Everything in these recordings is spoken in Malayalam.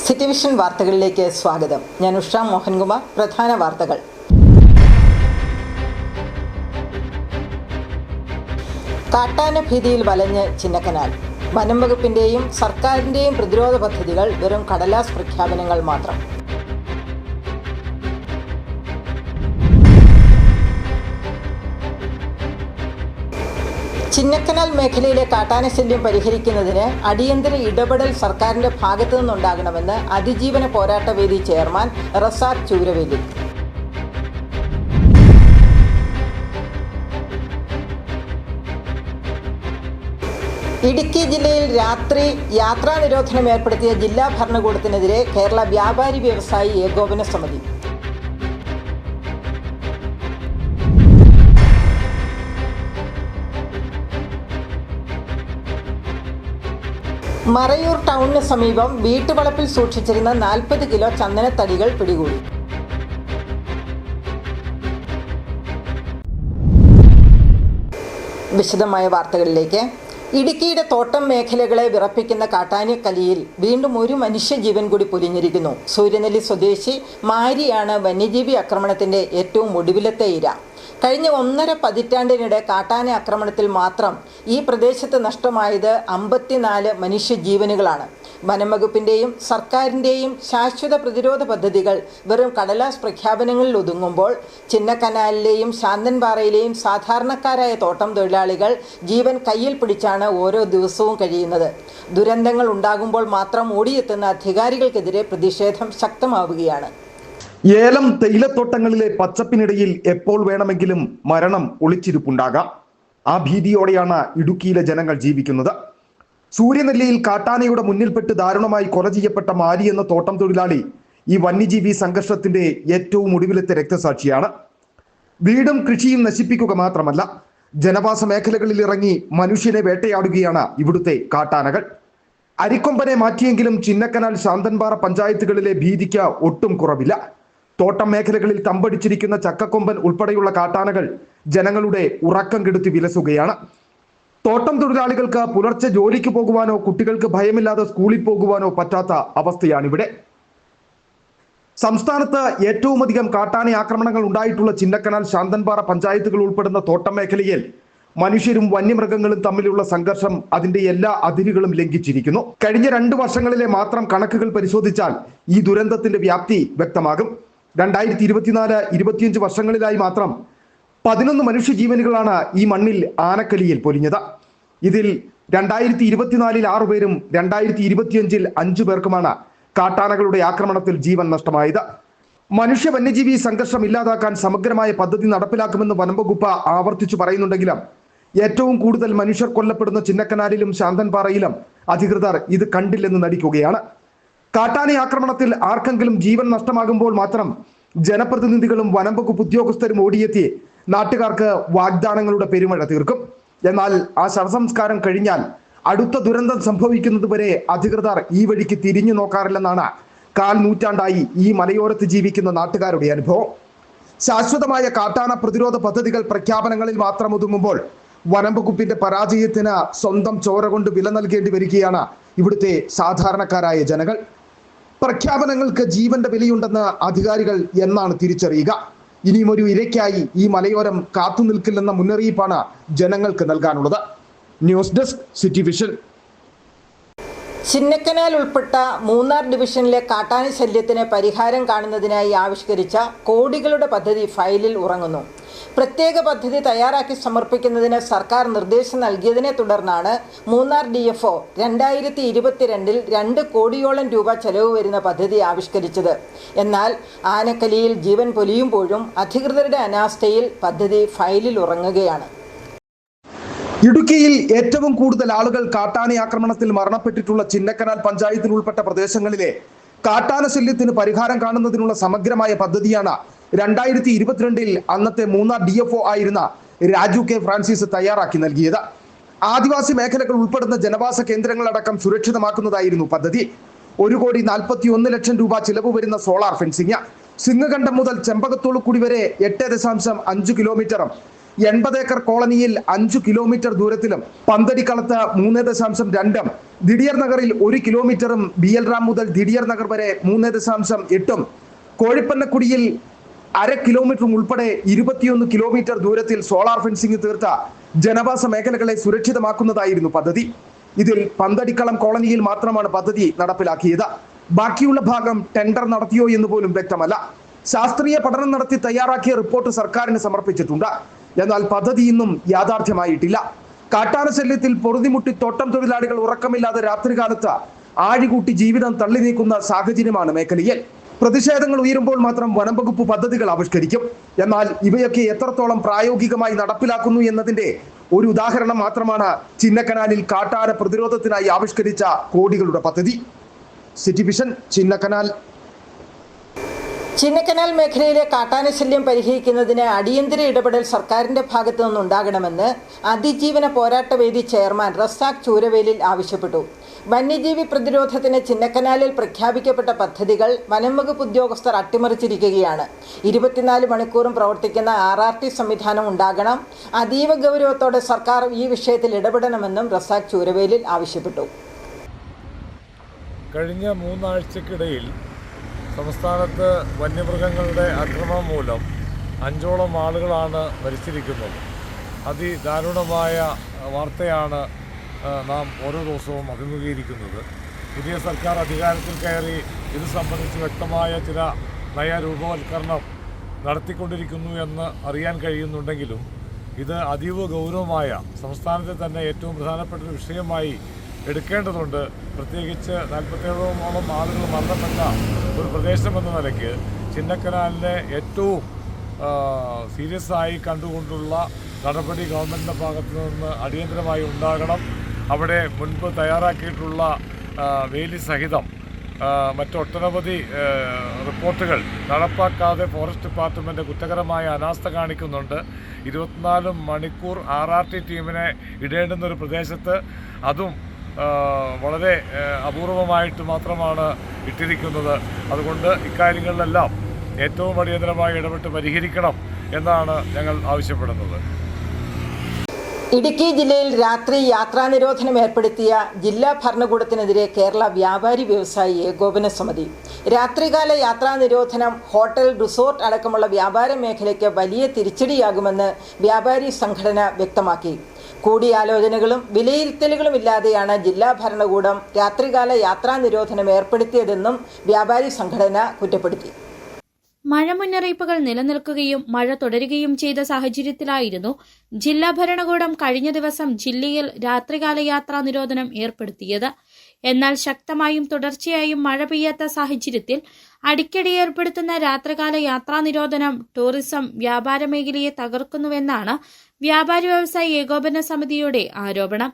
സിറ്റി വിഷൻ വാർത്തകളിലേക്ക് സ്വാഗതം. ഞാൻ ഉഷ മോഹൻകുമാർ. പ്രധാന വാർത്തകൾ. കാട്ടാന ഭീതിയിൽ വലഞ്ഞ് ചിന്നക്കനാൽ. വനം വകുപ്പിന്റെയും സർക്കാരിന്റെയും പ്രതിരോധ പദ്ധതികൾ വെറും കടലാസ് പ്രഖ്യാപനങ്ങൾ മാത്രം. ചിന്നക്കനാൽ മേഖലയിലെ കാട്ടാനശല്യം പരിഹരിക്കുന്നതിന് അടിയന്തര ഇടപെടൽ സർക്കാരിന്റെ ഭാഗത്തു നിന്നുണ്ടാകണമെന്ന് അതിജീവന പോരാട്ട വേദി ചെയർമാൻ റസാഖ് ചൂരവേലി. ഇടുക്കി ജില്ലയിൽ രാത്രി യാത്രാ നിരോധനം ഏർപ്പെടുത്തിയ ജില്ലാ ഭരണകൂടത്തിനെതിരെ കേരള വ്യാപാരി വ്യവസായി ഏകോപന സമിതി. മറയൂർ ടൗണിന് സമീപം വീട്ടുവളപ്പിൽ സൂക്ഷിച്ചിരുന്ന 40 കിലോ ചന്ദനത്തടികൾ പിടികൂടി. വിശദമായ വാർത്തകളിലേക്ക്. ഇടുക്കിയുടെ തോട്ടം മേഖലകളെ വിറപ്പിക്കുന്ന കാട്ടാനക്കലിയിൽ വീണ്ടും ഒരു മനുഷ്യജീവൻ കൂടി പൊലിഞ്ഞിരിക്കുന്നു. സൂര്യനെല്ലി സ്വദേശി മാരിയാണ് വന്യജീവി ആക്രമണത്തിന്റെ ഏറ്റവും ഒടുവിലത്തെ ഇര. കഴിഞ്ഞ 1.5 പതിറ്റാണ്ടിനിടെ കാട്ടാന ആക്രമണത്തിൽ മാത്രം ഈ പ്രദേശത്ത് നഷ്ടമായത് 54 മനുഷ്യജീവനുകളാണ്. വനം വകുപ്പിന്റെയും സർക്കാരിന്റെയും ശാശ്വത പ്രതിരോധ പദ്ധതികൾ വെറും കടലാസ് പ്രഖ്യാപനങ്ങളിൽ ഒതുങ്ങുമ്പോൾ ചിന്നക്കനാലിലെയും ശാന്തൻപാറയിലെയും സാധാരണക്കാരായ തോട്ടം തൊഴിലാളികൾ ജീവൻ കയ്യിൽ പിടിച്ചാണ് ഓരോ ദിവസവും കഴിയുന്നത്. ദുരന്തങ്ങൾ ഉണ്ടാകുമ്പോൾ മാത്രം ഓടിയെത്തുന്ന അധികാരികൾക്കെതിരെ പ്രതിഷേധം ശക്തമാവുകയാണ്. ഏലം തേയിലത്തോട്ടങ്ങളിലെ പച്ചപ്പിനിടയിൽ എപ്പോൾ വേണമെങ്കിലും മരണം ഒളിച്ചിരിപ്പുണ്ടാകാം. ആ ഭീതിയോടെയാണ് ഇടുക്കിയിലെ ജനങ്ങൾ ജീവിക്കുന്നത്. സൂര്യനെല്ലിയിൽ കാട്ടാനയുടെ മുന്നിൽപ്പെട്ട് ദാരുണമായി കൊല ചെയ്യപ്പെട്ട മാരി എന്ന തോട്ടം തൊഴിലാളി ഈ വന്യജീവി സംഘർഷത്തിന്റെ ഏറ്റവും ഒടുവിലത്തെ രക്തസാക്ഷിയാണ്. വീടും കൃഷിയും നശിപ്പിക്കുക മാത്രമല്ല, ജനവാസ മേഖലകളിൽ ഇറങ്ങി മനുഷ്യനെ വേട്ടയാടുകയാണ് ഇവിടുത്തെ കാട്ടാനകൾ. അരിക്കൊമ്പനെ മാറ്റിയെങ്കിലും ചിന്നക്കനാൽ ശാന്തൻപാറ പഞ്ചായത്തുകളിലെ ഭീതിക്ക് ഒട്ടും കുറവില്ല. തോട്ടം മേഖലകളിൽ തമ്പടിച്ചിരിക്കുന്ന ചക്കക്കൊമ്പൻ ഉൾപ്പെടെയുള്ള കാട്ടാനകൾ ജനങ്ങളുടെ ഉറക്കം കെടുത്തി വിലസുകയാണ്. തോട്ടം തൊഴിലാളികൾക്ക് പുലർച്ചെ ജോലിക്ക് പോകുവാനോ കുട്ടികൾക്ക് ഭയമില്ലാതെ സ്കൂളിൽ പോകുവാനോ പറ്റാത്ത അവസ്ഥയാണിവിടെ. സംസ്ഥാനത്ത് ഏറ്റവും അധികം കാട്ടാന ആക്രമണങ്ങൾ ഉണ്ടായിട്ടുള്ള ചിന്നക്കനാൽ ശാന്തൻപാറ പഞ്ചായത്തുകൾ ഉൾപ്പെടുന്ന തോട്ടം മേഖലയിൽ മനുഷ്യരും വന്യമൃഗങ്ങളും തമ്മിലുള്ള സംഘർഷം അതിന്റെ എല്ലാ അതിരുകളും ലംഘിച്ചിരിക്കുന്നു. കഴിഞ്ഞ 2 വർഷങ്ങളിലെ മാത്രം കണക്കുകൾ പരിശോധിച്ചാൽ ഈ ദുരന്തത്തിന്റെ വ്യാപ്തി വ്യക്തമാകും. 2024-25 വർഷങ്ങളിലായി മാത്രം 11 മനുഷ്യജീവനുകളാണ് ഈ മണ്ണിൽ ആനക്കലിയിൽ പൊലിഞ്ഞത്. ഇതിൽ 2024-ൽ 6 പേരും 2025-ൽ 5 പേർക്കുമാണ് കാട്ടാനകളുടെ ആക്രമണത്തിൽ ജീവൻ നഷ്ടമായത്. മനുഷ്യ വന്യജീവി സംഘർഷം ഇല്ലാതാക്കാൻ സമഗ്രമായ പദ്ധതി നടപ്പിലാക്കുമെന്ന് വനം വകുപ്പ് ആവർത്തിച്ചു പറയുന്നുണ്ടെങ്കിലും ഏറ്റവും കൂടുതൽ മനുഷ്യർ കൊല്ലപ്പെടുന്ന ചിന്നക്കനാലിലും ശാന്തൻപാറയിലും അധികൃതർ ഇത് കണ്ടില്ലെന്ന് നടിക്കുകയാണ്. കാട്ടാന ആക്രമണത്തിൽ ആർക്കെങ്കിലും ജീവൻ നഷ്ടമാകുമ്പോൾ മാത്രം ജനപ്രതിനിധികളും വനം വകുപ്പ് ഉദ്യോഗസ്ഥരും ഓടിയെത്തി നാട്ടുകാർക്ക് വാഗ്ദാനങ്ങളുടെ പെരുമഴ തീർക്കും. എന്നാൽ ആ ശവസംസ്കാരം കഴിഞ്ഞാൽ അടുത്ത ദുരന്തം സംഭവിക്കുന്നത് വരെ അധികൃതർ ഈ വഴിക്ക് തിരിഞ്ഞു നോക്കാറില്ലെന്നാണ് 1/4 നൂറ്റാണ്ടായി ഈ മലയോരത്ത് ജീവിക്കുന്ന നാട്ടുകാരുടെ അനുഭവം. ശാശ്വതമായ കാട്ടാന പ്രതിരോധ പദ്ധതികൾ പ്രഖ്യാപനങ്ങളിൽ മാത്രം ഒതുങ്ങുമ്പോൾ വനം വകുപ്പിന്റെ പരാജയത്തിന് സ്വന്തം ചോര കൊണ്ട് വില നൽകേണ്ടി വരികയാണ് ഇവിടുത്തെ സാധാരണക്കാരായ ജനങ്ങൾ. പ്രഖ്യാപനങ്ങൾക്ക് ജീവന്റെ വിലയുണ്ടെന്ന് അധികാരികൾ എന്നാണ് തിരിച്ചറിയുക? ഇനിയും ഒരു ഇരയ്ക്കായി ഈ മലയോരം കാത്തു നിൽക്കില്ലെന്ന മുന്നറിയിപ്പാണ് ജനങ്ങൾക്ക് നൽകാനുള്ളത്. News desk, city vision. Chinnakanal ഉൾപ്പെട്ട മൂന്നാർ ഡിവിഷനിലെ കാട്ടാന ശല്യത്തിന് പരിഹാരം കാണുന്നതിനായി ആവിഷ്കരിച്ച കോടികളുടെ പദ്ധതി ഫയലിൽ ഉറങ്ങുന്നു. പ്രത്യേക പദ്ധതി തയ്യാറാക്കി സമർപ്പിക്കുന്നതിന് സർക്കാർ നിർദ്ദേശം നൽകിയതിനെ തുടർന്നാണ് മൂന്നാർ DFO 2022-ൽ 2 കോടിയോളം രൂപ ചെലവ് വരുന്ന പദ്ധതി ആവിഷ്കരിച്ചത്. എന്നാൽ ആനക്കലിയിൽ ജീവൻ പൊലിയുമ്പോഴും അധികൃതരുടെ അനാസ്ഥയിൽ പദ്ധതി ഫയലിൽ ഉറങ്ങുകയാണ്. ഇടുക്കിയിൽ ഏറ്റവും കൂടുതൽ ആളുകൾ കാട്ടാന ആക്രമണത്തിൽ മരണപ്പെട്ടിട്ടുള്ള ചിന്നക്കനാൽ പഞ്ചായത്തിൽ ഉൾപ്പെട്ട പ്രദേശങ്ങളിലെ കാട്ടാന ശല്യത്തിന് പരിഹാരം കാണുന്നതിനുള്ള സമഗ്രമായ പദ്ധതിയാണ് 2022-ൽ അന്നത്തെ മൂന്നാർ DFO ആയിരുന്ന രാജു കെ ഫ്രാൻസിസ് തയ്യാറാക്കി നൽകിയത്. ആദിവാസി മേഖലകൾ ഉൾപ്പെടുന്ന ജനവാസ കേന്ദ്രങ്ങളടക്കം സുരക്ഷിതമാക്കുന്നതായിരുന്നു പദ്ധതി. 1,41 ലക്ഷം രൂപ ചിലവ് വരുന്ന സോളാർ ഫെൻസിംഗ്, സിംഗകണ്ഠം മുതൽ ചെമ്പകത്തോളുക്കുടി വരെ 8.5 കിലോമീറ്ററും 80 ഏക്കർ കോളനിയിൽ 5 കിലോമീറ്റർ ദൂരത്തിലും പന്തടിക്കളത്ത് 3.2 ദിഡിയർ നഗറിൽ 1 കിലോമീറ്ററും BL റാം മുതൽ ദിഡിയർ നഗർ വരെ 3.8 കോഴിപ്പന്നക്കുടിയിൽ 1/2 കിലോമീറ്ററും ഉൾപ്പെടെ 21 കിലോമീറ്റർ ദൂരത്തിൽ സോളാർ ഫെൻസിംഗ് തീർത്ത ജനവാസ മേഖലകളെ സുരക്ഷിതമാക്കുന്നതായിരുന്നു പദ്ധതി. ഇതിൽ പന്തടിക്കളം കോളനിയിൽ മാത്രമാണ് പദ്ധതി നടപ്പിലാക്കിയത്. ബാക്കിയുള്ള ഭാഗം ടെൻഡർ നടത്തിയോ എന്ന് പോലും വ്യക്തമല്ല. ശാസ്ത്രീയ പഠനം നടത്തി തയ്യാറാക്കിയ റിപ്പോർട്ട് സർക്കാരിന് സമർപ്പിച്ചിട്ടുണ്ട്. എന്നാൽ പദ്ധതി ഇന്നും യാഥാർത്ഥ്യമായിട്ടില്ല. കാട്ടാന ശല്യത്തിൽ പൊറുതിമുട്ടി തോട്ടം തൊഴിലാളികൾ ഉറക്കമില്ലാതെ രാത്രികാലത്ത് ആഴികൂട്ടി ജീവിതം തള്ളി നീക്കുന്ന സാഹചര്യമാണ് മേഖലയിൽ. പ്രതിഷേധങ്ങൾ ഉയരുമ്പോൾ മാത്രം വനം വകുപ്പ് പദ്ധതികൾ ആവിഷ്കരിക്കും. എന്നാൽ ഇവയൊക്കെ എത്രത്തോളം പ്രായോഗികമായി നടപ്പിലാക്കുന്നു എന്നതിന്റെ ഒരു ഉദാഹരണം മാത്രമാണ് ചിന്നക്കനാലിൽ കാട്ടാന പ്രതിരോധത്തിനായി ആവിഷ്കരിച്ച കോടികളുടെ പദ്ധതി. City vision, Chinnakanal. ചിന്നക്കനാൽ മേഖലയിലെ കാട്ടാനശല്യം പരിഹരിക്കുന്നതിന് അടിയന്തര ഇടപെടൽ സർക്കാരിന്റെ ഭാഗത്തു നിന്നുണ്ടാകണമെന്ന് അതിജീവന പോരാട്ടവേദി ചെയർമാൻ റസാഖ് ചൂരവേലിൽ ആവശ്യപ്പെട്ടു. വന്യജീവി പ്രതിരോധത്തിന് ചിന്നക്കനാലിൽ പ്രഖ്യാപിക്കപ്പെട്ട പദ്ധതികൾ വനംവകുപ്പ് ഉദ്യോഗസ്ഥർ അട്ടിമറിച്ചിരിക്കുകയാണ്. 24 മണിക്കൂറും പ്രവർത്തിക്കുന്ന RRT സംവിധാനം ഉണ്ടാകണം. അതീവ ഗൗരവത്തോടെ സർക്കാർ ഈ വിഷയത്തിൽ ഇടപെടണമെന്നും റസാഖ് ചൂരവേലിൽ ആവശ്യപ്പെട്ടു. കഴിഞ്ഞ 3 ആഴ്ചക്കിടയിൽ സംസ്ഥാനത്ത് വന്യമൃഗങ്ങളുടെ ആക്രമണം മൂലം 5ഓളം ആളുകളാണ് മരിച്ചിരിക്കുന്നത്. അതിദാരുണമായ വാർത്തയാണ് നാം ഓരോ ദിവസവും അഭിമുഖീകരിക്കുന്നത്. പുതിയ സർക്കാർ അധികാരത്തിൽ കയറി ഇത് സംബന്ധിച്ച് വ്യക്തമായ ചില നയരൂപവൽക്കരണം നടത്തിക്കൊണ്ടിരിക്കുന്നു എന്ന് അറിയാൻ കഴിയുന്നുണ്ടെങ്കിലും ഇത് അതീവ ഗൗരവമായ സംസ്ഥാനത്തെ തന്നെ ഏറ്റവും പ്രധാനപ്പെട്ട ഒരു വിഷയമായി എടുക്കേണ്ടതുണ്ട്. പ്രത്യേകിച്ച് 47ഓളം ആളുകൾ മരണപ്പെട്ട ഒരു പ്രദേശമെന്ന നിലയ്ക്ക് ചിന്നക്കനാലിനെ ഏറ്റവും സീരിയസ് ആയി കണ്ടുകൊണ്ടുള്ള നടപടി ഗവൺമെൻറ്റിൻ്റെ ഭാഗത്തു നിന്ന് അടിയന്തരമായി ഉണ്ടാകണം. അവിടെ മുൻപ് തയ്യാറാക്കിയിട്ടുള്ള വേലി സഹിതം മറ്റൊട്ടനവധി റിപ്പോർട്ടുകൾ നടപ്പാക്കാതെ ഫോറസ്റ്റ് ഡിപ്പാർട്ട്മെൻറ്റ് കുറ്റകരമായ അനാസ്ഥ കാണിക്കുന്നുണ്ട്. 24 മണിക്കൂർ RRT ടീമിനെ ഇടേണ്ടുന്നൊരു പ്രദേശത്ത് അതും വളരെ അപൂർവമായിട്ട് മാത്രമാണ് ഇട്ടിരിക്കുന്നത്. അതുകൊണ്ട് ഇക്കാര്യങ്ങളിലെല്ലാം ഏറ്റവും അടിയന്തരമായി ഇടപെട്ട് പരിഹരിക്കണം എന്നാണ് ഞങ്ങൾ ആവശ്യപ്പെടുന്നത്. ഇടുക്കി ജില്ലയിൽ രാത്രി യാത്രാ നിരോധനം ഏർപ്പെടുത്തിയ ജില്ലാ ഭരണകൂടത്തിനെതിരെ കേരള വ്യാപാരി വ്യവസായി ഏകോപന സമിതി. രാത്രികാല യാത്രാ നിരോധനം ഹോട്ടൽ, റിസോർട്ട് അടക്കമുള്ള വ്യാപാര മേഖലയ്ക്ക് വലിയ തിരിച്ചടിയാകുമെന്ന് വ്യാപാരി സംഘടന വ്യക്തമാക്കി. കൂടിയാലോചനകളും വിലയിരുത്തലുകളും ഇല്ലാതെയാണ് ജില്ലാ ഭരണകൂടം രാത്രികാല യാത്രാ നിരോധനം ഏർപ്പെടുത്തിയതെന്നും വ്യാപാരി സംഘടന കുറ്റപ്പെടുത്തി. മഴ മുന്നറിയിപ്പുകൾ നിലനിൽക്കുകയും മഴ തുടരുകയും ചെയ്ത സാഹചര്യത്തിലായിരുന്നു ജില്ലാ ഭരണകൂടം കഴിഞ്ഞ ദിവസം ജില്ലയിൽ രാത്രികാല യാത്രാ നിരോധനം ഏർപ്പെടുത്തിയത്. എന്നാൽ ശക്തമായും തുടർച്ചയായും മഴ പെയ്യാത്ത സാഹചര്യത്തിൽ അടിക്കടി ഏർപ്പെടുത്തുന്ന രാത്രികാല യാത്രാ നിരോധനം ടൂറിസം വ്യാപാര മേഖലയെ തകർക്കുന്നുവെന്നാണ് വ്യാപാരി വ്യവസായി ഏകോപന സമിതിയുടെ ആരോപണം.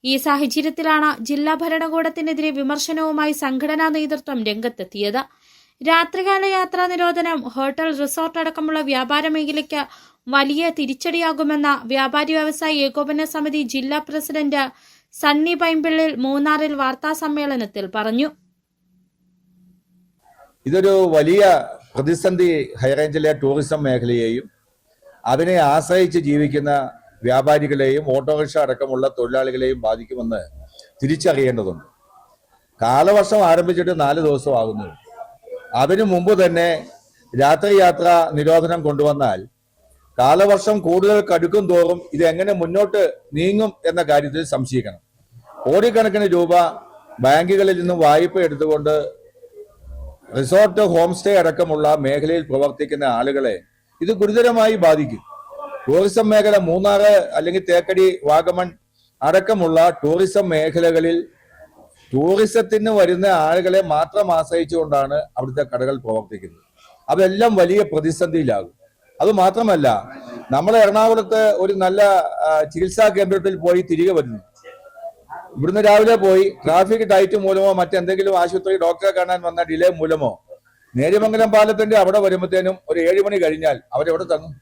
ഈ സാഹചര്യത്തിലാണ് ജില്ലാ ഭരണകൂടത്തിനെതിരെ വിമർശനവുമായി സംഘടനാ നേതൃത്വം രംഗത്തെത്തിയത്. രാത്രികാല യാത്രാ നിരോധനം ഹോട്ടൽ, റിസോർട്ട് അടക്കമുള്ള വ്യാപാര മേഖലയ്ക്ക് വലിയ തിരിച്ചടിയാകുമെന്ന വ്യാപാരി വ്യവസായി ഏകോപന സമിതി ജില്ലാ പ്രസിഡന്റ് സണ്ണി പൈമ്പിള്ളിൽ മൂന്നാറിൽ വാർത്താ സമ്മേളനത്തിൽ പറഞ്ഞു. ഇതൊരു വലിയ പ്രതിസന്ധി ഹൈറേഞ്ചിലെ ടൂറിസം മേഖലയെയും അതിനെ ആശ്രയിച്ച് ജീവിക്കുന്ന വ്യാപാരികളെയും ഓട്ടോറിക്ഷ അടക്കമുള്ള തൊഴിലാളികളെയും ബാധിക്കുമെന്ന് തിരിച്ചറിയേണ്ടതുണ്ട്. കാലവർഷം ആരംഭിച്ചിട്ട് 4 ദിവസമാകുന്നു. അതിനു മുമ്പ് തന്നെ രാത്രി യാത്രാ നിരോധനം കൊണ്ടുവന്നാൽ കാലവർഷം കൂടുതൽ കടുക്കും തോറും ഇത് എങ്ങനെ മുന്നോട്ട് നീങ്ങും എന്ന കാര്യത്തിൽ സംശയിക്കണം. കോടിക്കണക്കിന് രൂപ ബാങ്കുകളിൽ നിന്നും വായ്പ എടുത്തുകൊണ്ട് റിസോർട്ട്, ഹോം സ്റ്റേ അടക്കമുള്ള മേഖലയിൽ പ്രവർത്തിക്കുന്ന ആളുകളെ ഇത് ഗുരുതരമായി ബാധിക്കും. ടൂറിസം മേഖല മൂന്നാർ അല്ലെങ്കിൽ തേക്കടി, വാഗമൺ അടക്കമുള്ള ടൂറിസം മേഖലകളിൽ ടൂറിസത്തിന് വരുന്ന ആളുകളെ മാത്രം ആശ്രയിച്ചുകൊണ്ടാണ് അവിടുത്തെ കടകൾ പ്രവർത്തിക്കുന്നത്. അതെല്ലാം വലിയ പ്രതിസന്ധിയിലാകും. അത് മാത്രമല്ല, നമ്മൾ എറണാകുളത്ത് ഒരു നല്ല ചികിത്സാ കേന്ദ്രത്തിൽ പോയി തിരികെ വരുന്നു. ഇവിടുന്ന് രാവിലെ പോയി ട്രാഫിക് ടൈറ്റ് മൂലമോ മറ്റെന്തെങ്കിലും ആശുപത്രി ഡോക്ടറെ കാണാൻ വന്ന ഡിലേ മൂലമോ നേര്യമംഗലം പാലത്തിന്റെ അവിടെ വരുമ്പോഴത്തേനും ഒരു 7 മണി കഴിഞ്ഞാൽ അവരെവിടെ തങ്ങും?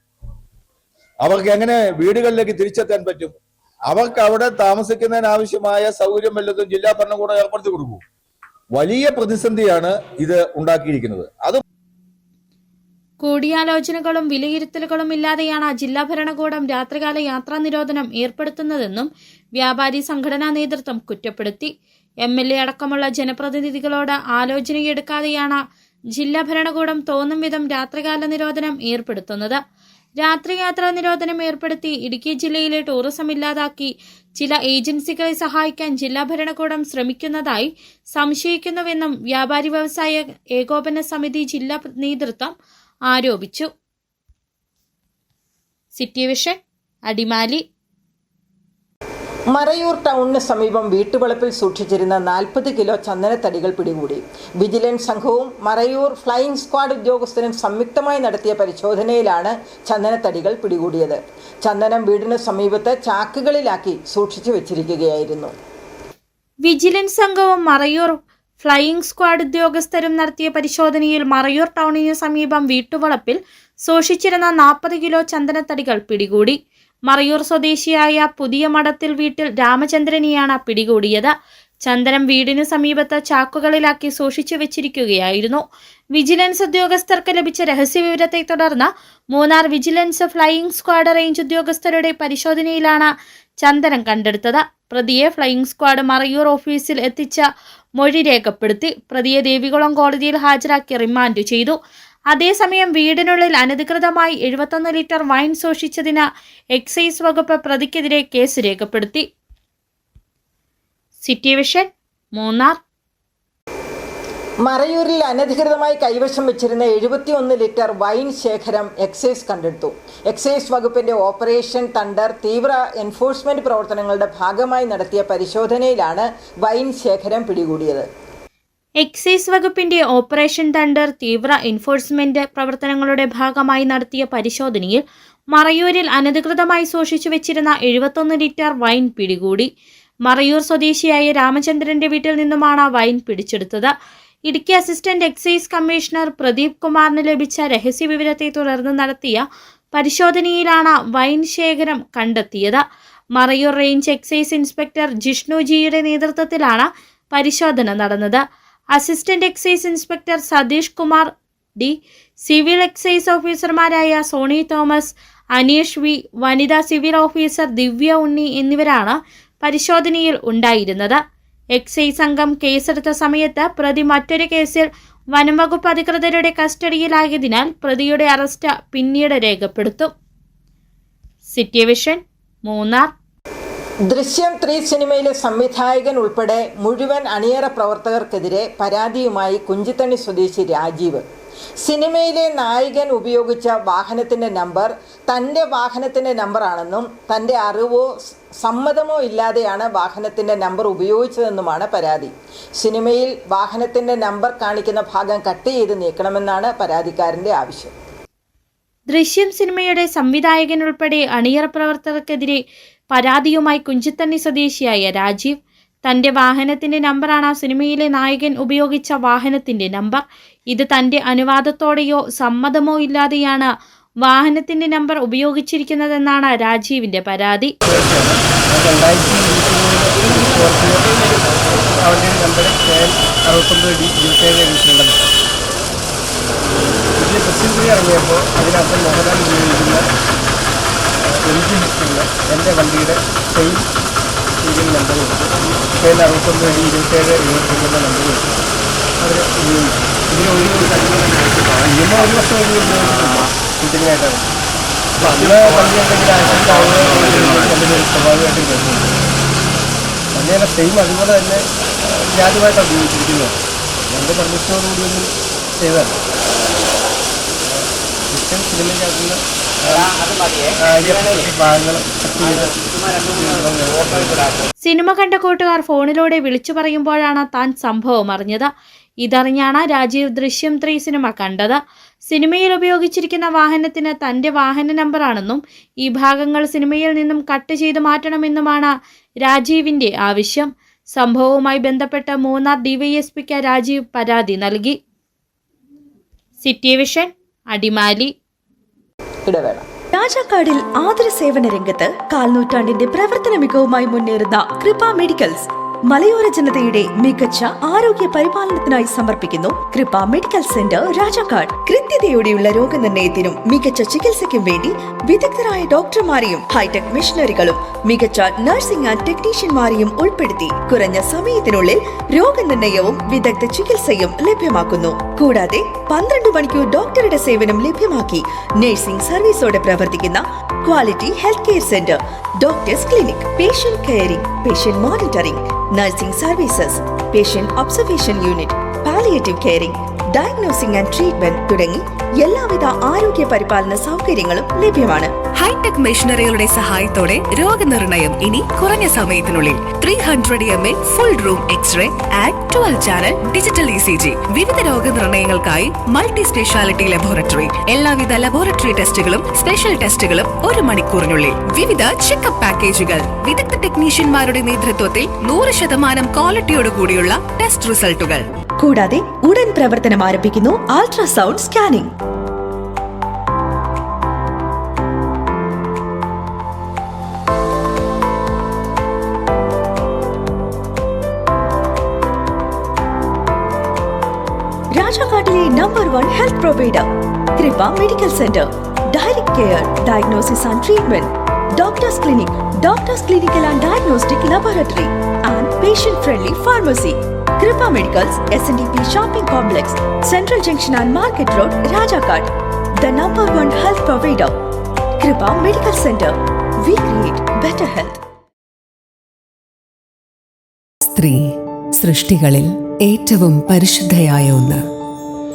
അവർക്ക് എങ്ങനെ വീടുകളിലേക്ക് തിരിച്ചെത്താൻ പറ്റും? അവർക്ക് അവിടെ താമസിക്കുന്നതിന് ആവശ്യമായ സൗകര്യം വല്ലതും ജില്ലാ ഭരണകൂടം ഏർപ്പെടുത്തി കൊടുക്കൂ. വലിയ പ്രതിസന്ധിയാണ് ഇത് ഉണ്ടാക്കിയിരിക്കുന്നത്. അത് കൂടിയാലോചനകളും വിലയിരുത്തലുകളും ഇല്ലാതെയാണ് ജില്ലാ ഭരണകൂടം രാത്രികാല യാത്രാ നിരോധനം ഏർപ്പെടുത്തുന്നതെന്നും വ്യാപാരി സംഘടനാ നേതൃത്വം കുറ്റപ്പെടുത്തി. MLA അടക്കമുള്ള ജനപ്രതിനിധികളോട് ആലോചനയെടുക്കാതെയാണ് ജില്ലാ ഭരണകൂടം തോന്നും വിധം രാത്രികാല നിരോധനം ഏർപ്പെടുത്തുന്നത്. രാത്രിയാത്രാ നിരോധനം ഏർപ്പെടുത്തി ഇടുക്കി ജില്ലയിലെ ടൂറിസം ഇല്ലാതാക്കി ചില ഏജൻസികളെ സഹായിക്കാൻ ജില്ലാ ഭരണകൂടം ശ്രമിക്കുന്നതായി സംശയിക്കുന്നുവെന്നും വ്യാപാരി വ്യവസായ ഏകോപന സമിതി ജില്ലാ നേതൃത്വം ആരോപിച്ചു. City vision, Adimali. മറയൂർ ടൗണിന് സമീപം വീട്ടുവളപ്പിൽ സൂക്ഷിച്ചിരുന്ന 40 കിലോ ചന്ദനത്തടികൾ പിടികൂടി. വിജിലൻസ് സംഘവും മറയൂർ ഫ്ലൈയിംഗ് സ്ക്വാഡ് ഉദ്യോഗസ്ഥരും സംയുക്തമായി നടത്തിയ പരിശോധനയിലാണ് ചന്ദനത്തടികൾ പിടികൂടിയത്. ചന്ദനം വീടിന് സമീപത്ത് ചാക്കുകളിലാക്കി സൂക്ഷിച്ചു വെച്ചിരിക്കുകയായിരുന്നു. വിജിലൻസ് സംഘവും മറയൂർ ഫ്ലൈയിംഗ് സ്ക്വാഡ് ഉദ്യോഗസ്ഥരും നടത്തിയ പരിശോധനയിൽ മറയൂർ ടൗണിന് സമീപം വീട്ടുവളപ്പിൽ സൂക്ഷിച്ചിരുന്ന 40 കിലോ ചന്ദനത്തടികൾ പിടികൂടി. മറയൂർ സ്വദേശിയായ പുതിയ മഠത്തിൽ വീട്ടിൽ രാമചന്ദ്രനെയാണ് പിടികൂടിയത്. ചന്ദനം വീടിന് സമീപത്ത് ചാക്കുകളിലാക്കി സൂക്ഷിച്ചു വെച്ചിരിക്കുകയായിരുന്നു. വിജിലൻസ് ഉദ്യോഗസ്ഥർക്ക് ലഭിച്ച രഹസ്യവിവരത്തെ തുടർന്ന് Munnar vigilance flying squad range ഉദ്യോഗസ്ഥരുടെ പരിശോധനയിലാണ് ചന്ദനം കണ്ടെടുത്തത്. പ്രതിയെ ഫ്ലൈയിംഗ് സ്ക്വാഡ് മറയൂർ ഓഫീസിൽ എത്തിച്ച മൊഴി രേഖപ്പെടുത്തി. പ്രതിയെ ദേവികുളം കോടതിയിൽ ഹാജരാക്കി റിമാൻഡ് ചെയ്തു. അതേസമയം വീടിനുള്ളിൽ അനധികൃതമായി 71 ലിറ്റർ വൈൻ സൂക്ഷിച്ചതിന് എക്സൈസ് വകുപ്പ് പ്രതിക്കെതിരെ കേസ് രേഖപ്പെടുത്തി. City vision, Munnar. മറയൂരിൽ അനധികൃതമായി കൈവശം വെച്ചിരുന്ന 71 ലിറ്റർ വൈൻ ശേഖരം എക്സൈസ് കണ്ടെടുത്തു. എക്സൈസ് വകുപ്പിന്റെ ഓപ്പറേഷൻ തണ്ടർ തീവ്ര എൻഫോഴ്സ്മെന്റ് പ്രവർത്തനങ്ങളുടെ ഭാഗമായി നടത്തിയ പരിശോധനയിലാണ് വൈൻ ശേഖരം പിടികൂടിയത്. എക്സൈസ് വകുപ്പിന്റെ ഓപ്പറേഷൻ തണ്ടർ തീവ്ര എൻഫോഴ്സ്മെന്റ് പ്രവർത്തനങ്ങളുടെ ഭാഗമായി നടത്തിയ പരിശോധനയിൽ മറയൂരിൽ അനധികൃതമായി സൂക്ഷിച്ചു വെച്ചിരുന്ന 71 ലിറ്റർ വൈൻ പിടികൂടി. മറയൂർ സ്വദേശിയായ രാമചന്ദ്രന്റെ വീട്ടിൽ നിന്നുമാണ് വൈൻ പിടിച്ചെടുത്തത്. Idukki assistant excise commissioner Pradeep കുമാറിന് ലഭിച്ച രഹസ്യവിവരത്തെ തുടർന്ന് നടത്തിയ പരിശോധനയിലാണ് വൈൻ ശേഖരം കണ്ടെത്തിയത്. Marayoor range excise inspector Jishnu ജിയുടെ നേതൃത്വത്തിലാണ് പരിശോധന നടന്നത്. Assistant excise inspector Satheesh Kumar D, civil excise ഓഫീസർമാരായ സോണി തോമസ്, അനീഷ് വി, വനിതാ സിവിൽ ഓഫീസർ ദിവ്യ ഉണ്ണി എന്നിവരാണ് പരിശോധനയിൽ ഉണ്ടായിരുന്നത്. എക്സൈസ് സംഘം കേസെടുത്ത സമയത്ത് പ്രതി മറ്റൊരു കേസിൽ വനംവകുപ്പ് അധികൃതരുടെ കസ്റ്റഡിയിലായതിനാൽ പ്രതിയുടെ അറസ്റ്റ് പിന്നീട് രേഖപ്പെടുത്തും. City vision, Munnar. ദൃശ്യം 3 സിനിമയിലെ സംവിധായകൻ ഉൾപ്പെടെ മുഴുവൻ അണിയറ പ്രവർത്തകർക്കെതിരെ പരാതിയുമായി കുഞ്ചിത്തണ്ണി സ്വദേശി രാജീവ്. സിനിമയിലെ നായകൻ ഉപയോഗിച്ച വാഹനത്തിന്റെ നമ്പർ തൻ്റെ വാഹനത്തിന്റെ നമ്പറാണെന്നും തൻ്റെ അറിവോ സമ്മതമോ ഇല്ലാതെയാണ് വാഹനത്തിന്റെ നമ്പർ ഉപയോഗിച്ചതെന്നുമാണ് പരാതി. സിനിമയിൽ വാഹനത്തിന്റെ നമ്പർ കാണിക്കുന്ന ഭാഗം കട്ട് ചെയ്ത് നീക്കണമെന്നാണ് പരാതിക്കാരന്റെ ആവശ്യം. ദൃശ്യം സിനിമയുടെ സംവിധായകൻ ഉൾപ്പെടെ അണിയറ പ്രവർത്തകർക്കെതിരെ പരാതിയുമായി കുഞ്ചിത്തണ്ണി സ്വദേശിയായ രാജീവ്. തന്റെ വാഹനത്തിന്റെ നമ്പറാണ് സിനിമയിലെ നായകൻ ഉപയോഗിച്ച വാഹനത്തിന്റെ നമ്പർ. ഇത് തന്റെ അനുവാദത്തോടെയോ സമ്മതമോ ഇല്ലാതെയാണ് വാഹനത്തിന്റെ നമ്പർ ഉപയോഗിച്ചിരിക്കുന്നതെന്നാണ് രാജീവിന്റെ പരാതി. ഇറങ്ങിയപ്പോൾ അതിനകത്ത് മോഹൻലാൽ ഉപയോഗിക്കുന്ന LG ഹിസ്റ്ററിൽ എൻ്റെ വണ്ടിയുടെ സെയിം സീരിയൽ നമ്പർ കൊടുത്തു. 61D27 നമ്പർ കൊടുത്തു. അവർ ഉപയോഗിച്ചു. ഇതിന് ഒരു വർഷം ഉപയോഗിച്ചിട്ടില്ല ഷൂട്ടിങ്ങിനായിട്ടാണ്. അപ്പോൾ അന്ന് വണ്ടി എന്തെങ്കിലും ആക്സിഡൻ്റ് ആവുക സ്വാഭാവികമായിട്ടും കേൾക്കുന്നുണ്ട്. വണ്ടിയുടെ സെയിം അതുപോലെ തന്നെ വ്യാജമായിട്ടാണ് ഉപയോഗിച്ചിരിക്കുന്നത്. എൻ്റെ പെർമിഷനോടുകൂടി ഒന്നും ചെയ്തതല്ല. സിനിമയ്ക്കകത്തുള്ള സിനിമ കണ്ട കൂട്ടുകാർ ഫോണിലൂടെ വിളിച്ചു പറയുമ്പോഴാണ് താൻ സംഭവം അറിഞ്ഞത്. ഇതറിഞ്ഞാണ് രാജീവ് ദൃശ്യം 3 സിനിമ കണ്ടത്. സിനിമയിൽ ഉപയോഗിച്ചിരിക്കുന്ന വാഹനത്തിന് തന്റെ വാഹന നമ്പറാണെന്നും ഈ ഭാഗങ്ങൾ സിനിമയിൽ നിന്നും കട്ട് ചെയ്ത് മാറ്റണമെന്നുമാണ് രാജീവിന്റെ ആവശ്യം. സംഭവവുമായി ബന്ധപ്പെട്ട് മൂന്നാർ DYSPക്ക് രാജീവ് പരാതി നൽകി. City vision, Adimali. രാജാക്കാടിൽ ആതുര സേവന രംഗത്ത് കാൽനൂറ്റാണ്ടിന്റെ പ്രവർത്തന മികവുമായി മുന്നേറുന്ന കൃപ മെഡിക്കൽസ് മലയോര ജനതയുടെ മികച്ച ആരോഗ്യ പരിപാലനത്തിനായി സമർപ്പിക്കുന്നു കൃപ മെഡിക്കൽ സെന്റർ രാജാക്കാട്. കൃത്യതയോടെയുള്ള രോഗനിർണയത്തിനും മികച്ച ചികിത്സയ്ക്കും വേണ്ടി വിദഗ്ധരായ ഡോക്ടർമാരെയും ഹൈടെക് മെഷീനറികളും മികച്ച നഴ്സിംഗ് ആൻഡ് ടെക്നീഷ്യന്മാരെയും ഉൾപ്പെടുത്തി കുറഞ്ഞ സമയത്തിനുള്ളിൽ രോഗനിർണയവും വിദഗ്ധ ചികിത്സയും ലഭ്യമാക്കുന്നു. കൂടാതെ 12 മണിക്കൂർ ഡോക്ടറുടെ സേവനം ലഭ്യമാക്കി നഴ്സിംഗ് സർവീസോടെ പ്രവർത്തിക്കുന്ന quality health care centre, doctors clinic, patient caring, patient monitoring, nursing services, patient observation unit, palliative caring, diagnosing and treatment തുടങ്ങി എല്ലാവിധ ആരോഗ്യ പരിപാലന സൗകര്യങ്ങളും ലഭ്യമാണ്. ഹൈടെക് മെഷീനറികളുടെ സഹായത്തോടെ രോഗനിർണയം ഇനി കുറഞ്ഞ സമയത്തിനുള്ളിൽ. 300 ml full room X-ray and 12 channel digital ECG. വിവിധ രോഗനിർണയങ്ങൾക്കായി മൾട്ടി സ്പെഷ്യാലിറ്റി ലബോറട്ടറി. എല്ലാവിധ ലബോറട്ടറി ടെസ്റ്റുകളും സ്പെഷ്യൽ ടെസ്റ്റുകളും 1 മണിക്കൂറിനുള്ളിൽ. വിവിധ ചെക്കപ്പ് പാക്കേജുകൾ. വിദഗ്ധ ടെക്നീഷ്യന്മാരുടെ നേതൃത്വത്തിൽ 100% ക്വാളിറ്റിയോടുകൂടിയുള്ള ടെസ്റ്റ് റിസൾട്ടുകൾ. കൂടാതെ ഉടൻ പ്രവർത്തനം ആരംഭിക്കുന്നു അൾട്രാസൗണ്ട് സ്കാനിംഗ്. രാജാക്കാട്ടിലെ number 1 health provider Kripa medical centre. Direct care, diagnosis and treatment, doctors clinic, doctors clinical and diagnostic laboratory and patient friendly pharmacy. Kripa medicals, SNDP shopping complex, central junction and market road, Rajakkad. The number 1 health provider, Kripa medical centre. We create better health. സ്ത്രീ സൃഷ്ടികളിൽ ഏറ്റവും പരിശുദ്ധയായ ഒന്ന്.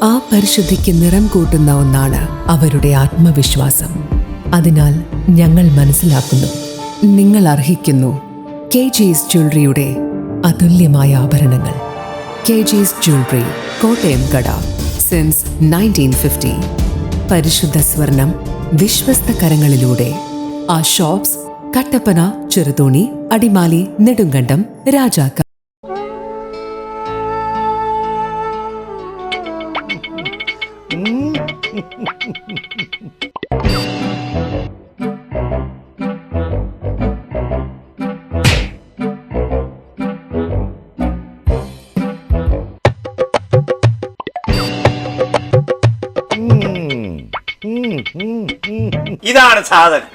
ആ പരിശുദ്ധിക്ക് നിറം കൂട്ടുന്ന ഒന്നാണ് അവരുടെ ആത്മവിശ്വാസം. അതിനാൽ ഞങ്ങൾ മനസ്സിലാക്കുന്നു, നിങ്ങൾ അർഹിക്കുന്നു KG's ജ്വല്ലറിയുടെ അതുല്യമായ ആഭരണങ്ങൾ. KG's ജ്വല്ലറി, കോട്ടയം കട, സിൻസ് 1950. പരിശുദ്ധ സ്വർണം വിശ്വസ്ത കരങ്ങളിലൂടെ. ആ ഷോപ്സ് കട്ടപ്പന, ചെറുതോണി, അടിമാലി, നെടുങ്കണ്ടം, രാജാക്കാട്. ഇതാണ് സാധനം.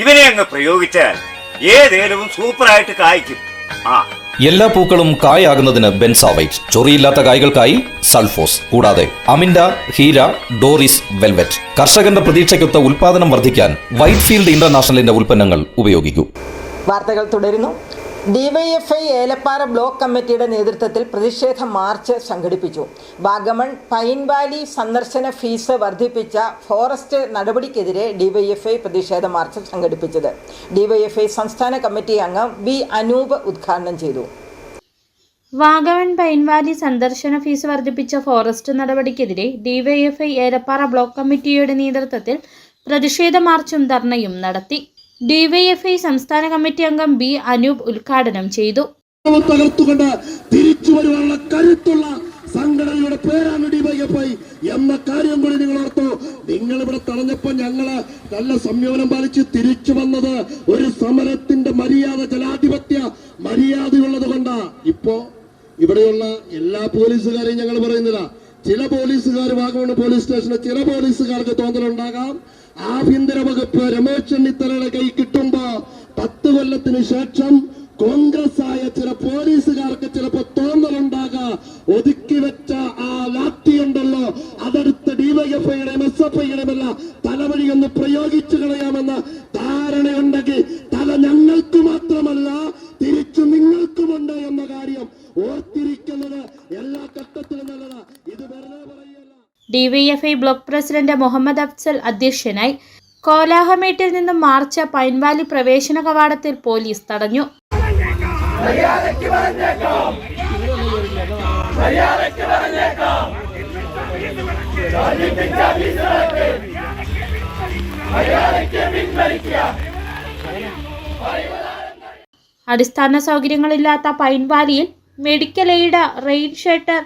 ഇവനെ അങ്ങ് പ്രയോഗിച്ചാൽ ഏതേലവും സൂപ്പറായിട്ട് കായ്ക്കും. എല്ലാ പൂക്കളും കായാകുന്നതിന് ബെൻസാവൈറ്റ്, ചൊറിയില്ലാത്ത കായ്കൾക്കായി സൾഫോസ്, കൂടാതെ അമിൻഡ, ഹീര, ഡോറിസ്, വെൽവെറ്റ്. കർഷകന്റെ പ്രതീക്ഷയ്ക്കൊത്ത ഉൽപാദനം വർദ്ധിക്കാൻ വൈറ്റ്ഫീൽഡ് ഇന്റർനാഷണലിന്റെ ഉൽപ്പന്നങ്ങൾ ഉപയോഗിക്കൂ. വാർത്തകൾ തുടരുന്നു. DYFI ഏലപ്പാറ ബ്ലോക്ക് കമ്മിറ്റിയുടെ നേതൃത്വത്തിൽ പ്രതിഷേധ മാർച്ച് സംഘടിപ്പിച്ചു. വാഗമൺ പൈൻ വാലി സന്ദർശന ഫീസ് വർദ്ധിപ്പിച്ച ഫോറസ്റ്റ് നടപടിക്കെതിരെ DYFI പ്രതിഷേധ മാർച്ച് സംഘടിപ്പിച്ചത്. DYFI സംസ്ഥാന കമ്മിറ്റി അംഗം B. അനൂപ് ഉദ്ഘാടനം ചെയ്തു. വാഗമൺ പൈൻവാലി സന്ദർശന ഫീസ് വർദ്ധിപ്പിച്ച ഫോറസ്റ്റ് നടപടിക്കെതിരെ DYFI ഏലപ്പാറ ബ്ലോക്ക് കമ്മിറ്റിയുടെ നേതൃത്വത്തിൽ പ്രതിഷേധ മാർച്ചും ധർണയും നടത്തി. DYFI സംസ്ഥാന കമ്മിറ്റി അംഗം B. അനൂപ് ഉദ്ഘാടനം ചെയ്തു. തകർത്തുകൊണ്ട് തിരിച്ചു വരുവാനുള്ള കരുത്തുള്ള സംഘടനയുടെ പേരാണ് DYFI എന്ന കാര്യം കൂടി നിങ്ങൾ ഓർത്തോ. നിങ്ങൾ ഇവിടെ തടഞ്ഞപ്പോൾ ഞങ്ങള് നല്ല സംയമനം പാലിച്ച് തിരിച്ചു വന്നത് ഒരു സമരത്തിന്റെ മര്യാദ, ജനാധിപത്യ മര്യാദയുള്ളത് കൊണ്ടാ. ഇപ്പോ ഇവിടെയുള്ള എല്ലാ പോലീസുകാരെയും ഞങ്ങൾ പറയുന്നില്ല. ചില പോലീസുകാർ വാഗമൺ പോലീസ് സ്റ്റേഷനിൽ ചില പോലീസുകാർക്ക് തോന്നലുണ്ടാകാം ആഭ്യന്തര വകുപ്പ് രമേശ് ചെന്നിത്തലയുടെ കൈ കിട്ടുമ്പോ 10 കൊല്ലത്തിന് ശേഷം കോൺഗ്രസ് ആയ ചില പോലീസുകാർക്ക് ചിലപ്പോ തോന്നലുണ്ടാകാം ഒതുക്കി വെച്ച ആ ലാത്തിയുണ്ടല്ലോ അതെടുത്ത് DYFIയുടെയും SFIയുടെയും എല്ലാം തലവഴി ഒന്ന് പ്രയോഗിച്ചു കളയാമെന്ന ധാരണയുണ്ടെങ്കിൽ തല ഞങ്ങൾക്ക് മാത്രമല്ല തിരിച്ചു നിങ്ങൾക്കുമുണ്ട് എന്ന കാര്യം ഓർത്തിരിക്കുന്നത് എല്ലാ ഘട്ടത്തിലും നല്ലതാ. ഇത് വെറുതെ പറയല്ല. DYFI block president Muhammad Afzal അധ്യക്ഷനായി. കോലാഹമേട്ടിൽ നിന്നും മാർച്ച് പൈൻവാലി പ്രവേശന കവാടത്തിൽ പോലീസ് തടഞ്ഞു. അടിസ്ഥാന സൗകര്യങ്ങളില്ലാത്ത പൈൻവാലിയിൽ medical aid, rain shelter,